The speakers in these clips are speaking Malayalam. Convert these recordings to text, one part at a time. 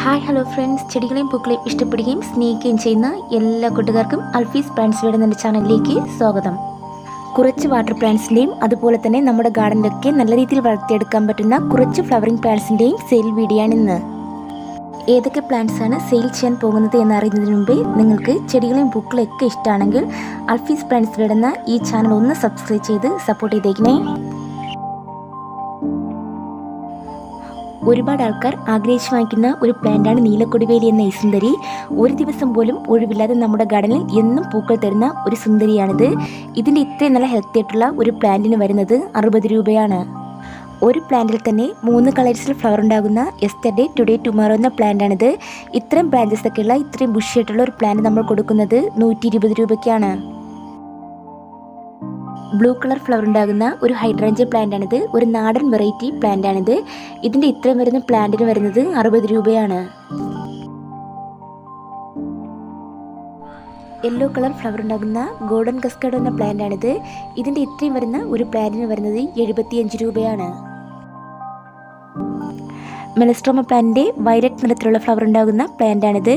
ഹായ് ഹലോ ഫ്രണ്ട്സ്, ചെടികളെയും പൂക്കളെയും ഇഷ്ടപ്പെടുകയും സ്നേഹിക്കുകയും ചെയ്യുന്ന എല്ലാ കൂട്ടുകാർക്കും അൽഫീസ് പ്ലാന്റ്സ് വീട് എന്ന ചാനലിലേക്ക് സ്വാഗതം. കുറച്ച് വാട്ടർ പ്ലാന്റ്സിൻ്റെയും അതുപോലെ തന്നെ നമ്മുടെ ഗാർഡനിലൊക്കെ നല്ല രീതിയിൽ വളർത്തിയെടുക്കാൻ പറ്റുന്ന കുറച്ച് ഫ്ലവറിംഗ് പ്ലാന്റ്സിൻ്റെയും സെയിൽ വീഡിയോ ആണ് ഇന്ന്. ഏതൊക്കെ പ്ലാന്റ്സാണ് സെയിൽ ചെയ്യാൻ പോകുന്നത് എന്നറിയുന്നതിന് മുമ്പേ നിങ്ങൾക്ക് ചെടികളെയും പൂക്കളെയൊക്കെ ഇഷ്ടമാണെങ്കിൽ അൽഫീസ് പ്ലാന്റ്സ് വീട് എന്ന ഈ ചാനൽ ഒന്ന് സബ്സ്ക്രൈബ് ചെയ്ത് സപ്പോർട്ട് ചെയ്തേക്കണേ. ഒരുപാട് ആൾക്കാർ ആഗ്രഹിച്ചു വാങ്ങിക്കുന്ന ഒരു പ്ലാന്റാണ് നീലക്കൊടിവേലി എന്ന ഈ സുന്ദരി. ഒരു ദിവസം പോലും ഒഴിവില്ലാതെ നമ്മുടെ ഗാർഡനിൽ എന്നും പൂക്കൾ തരുന്ന ഒരു സുന്ദരിയാണിത്. ഇതിൻ്റെ ഇത്രയും നല്ല ഹെൽത്തി ആയിട്ടുള്ള ഒരു പ്ലാന്റിന് വരുന്നത് 60 രൂപയാണ്. ഒരു പ്ലാന്റിൽ തന്നെ 3 കളേഴ്സിൽ ഫ്ലവർ ഉണ്ടാകുന്ന യെസ്റ്റർഡേ ടുഡേ ടുമോറോ എന്ന പ്ലാന്റാണിത്. ഇത്രയും ബ്രാഞ്ചസ് ഒക്കെയുള്ള ഇത്രയും ബുഷിയായിട്ടുള്ള ഒരു പ്ലാന്റ് നമ്മൾ കൊടുക്കുന്നത് 120 രൂപയ്ക്കാണ്. ബ്ലൂ കളർ ഫ്ലവർ ഉണ്ടാകുന്ന ഒരു ഹൈഡ്രേഞ്ച പ്ലാന്റ് ആണിത്. ഒരു നാടൻ വെറൈറ്റി പ്ലാന്റ് ആണിത്. ഇതിൻ്റെ ഇത്രയും വരുന്ന പ്ലാന്റിന് വരുന്നത് 60 രൂപയാണ്. യെല്ലോ കളർ ഫ്ലവർ ഉണ്ടാകുന്ന ഗോൾഡൻ കസ്കേഡ് എന്ന പ്ലാന്റ് ആണിത്. ഇതിൻ്റെ ഇത്രയും വരുന്ന ഒരു പ്ലാന്റിന് വരുന്നത് 75 രൂപയാണ്. മെലസ്ട്രോമ പ്ലാന്റിൻ്റെ വയലറ്റ് നിറത്തിലുള്ള ഫ്ലവർ ഉണ്ടാകുന്ന പ്ലാന്റ് ആണിത്.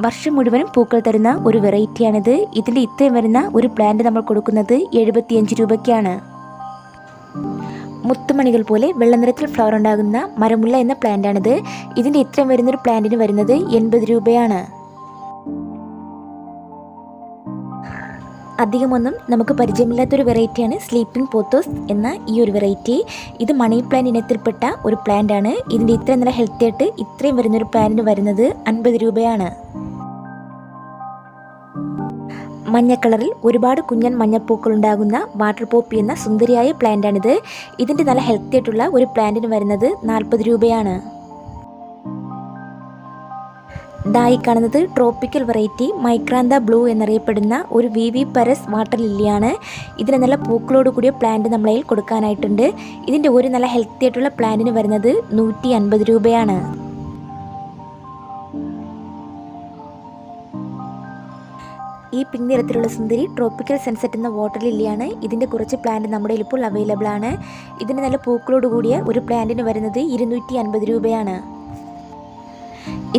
വർഷം മുഴുവനും പൂക്കൾ തരുന്ന ഒരു വെറൈറ്റിയാണിത്. ഇതിൻ്റെ ഇത്രയും വരുന്ന ഒരു പ്ലാന്റ് നമ്മൾ കൊടുക്കുന്നത് 75 രൂപയ്ക്കാണ്. മുത്തുമണികൾ പോലെ വെള്ള നിറത്തിൽ ഫ്ലവർ ഉണ്ടാകുന്ന മരമുല്ല എന്ന പ്ലാന്റ് ആണിത്. ഇതിൻ്റെ ഇത്രയും വരുന്നൊരു പ്ലാന്റിന് വരുന്നത് 80 രൂപയാണ്. അധികമൊന്നും നമുക്ക് പരിചയമില്ലാത്തൊരു വെറൈറ്റിയാണ് സ്ലീപ്പിംഗ് പോത്തോസ് എന്ന ഈ ഒരു വെറൈറ്റി. ഇത് മണി പ്ലാന്റ് ഇനത്തിൽപ്പെട്ട ഒരു പ്ലാന്റ് ആണ്. ഇതിൻ്റെ ഇത്രയും നല്ല ഹെൽത്തി ആയിട്ട് ഇത്രയും വരുന്നൊരു പ്ലാന്റിന് വരുന്നത് 50 രൂപയാണ്. മഞ്ഞ കളറിൽ ഒരുപാട് കുഞ്ഞൻ മഞ്ഞപ്പൂക്കൾ ഉണ്ടാകുന്ന വാട്ടർ പോപ്പി എന്ന സുന്ദരിയായ പ്ലാന്റ് ആണിത്. ഇതിൻ്റെ നല്ല ഹെൽത്തി ആയിട്ടുള്ള ഒരു പ്ലാന്റിന് വരുന്നത് 40 രൂപയാണ്. ഇതായി കാണുന്നത് ട്രോപ്പിക്കൽ വെറൈറ്റി മൈക്രാന്ത ബ്ലൂ എന്നറിയപ്പെടുന്ന ഒരു വിവി പരസ് വാട്ടർ ലില്ലിയാണ്. ഇതിന് നല്ല പൂക്കളോട് കൂടിയ പ്ലാന്റ് നമ്മളതിൽ കൊടുക്കാനായിട്ടുണ്ട്. ഇതിൻ്റെ ഒരു നല്ല ഹെൽത്തി ആയിട്ടുള്ള പ്ലാന്റിന് വരുന്നത് 150 രൂപയാണ്. ഈ പിങ്ക് നിറത്തിലുള്ള സുന്ദരി ട്രോപ്പിക്കൽ സൺസെറ്റ് എന്ന വാട്ടർ ലില്ലിയാണ്. ഇതിൻ്റെ കുറച്ച് പ്ലാന്റ് നമ്മുടെ ഇപ്പോൾ അവൈലബിൾ ആണ്. ഇതിന് നല്ല പൂക്കളോട് കൂടിയ ഒരു പ്ലാന്റിന് വരുന്നത് 250 രൂപയാണ്.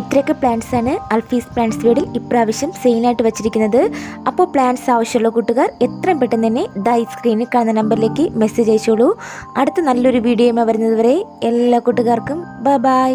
ഇത്രയൊക്കെ പ്ലാന്റ്സാണ് അൽഫീസ് പ്ലാന്റ്സ് വീഡിൽ ഇപ്രാവശ്യം സെയിലായിട്ട് വെച്ചിരിക്കുന്നത്. അപ്പോൾ പ്ലാന്റ്സ് ആവശ്യമുള്ള കൂട്ടുകാർ എത്രയും പെട്ടെന്ന് തന്നെ ദാ സ്ക്രീനിൽ കാണുന്ന നമ്പറിലേക്ക് മെസ്സേജ് അയച്ചോളൂ. അടുത്ത നല്ലൊരു വീഡിയോയുമായി വരുന്നത് വരെ എല്ലാ കൂട്ടുകാർക്കും ബൈ.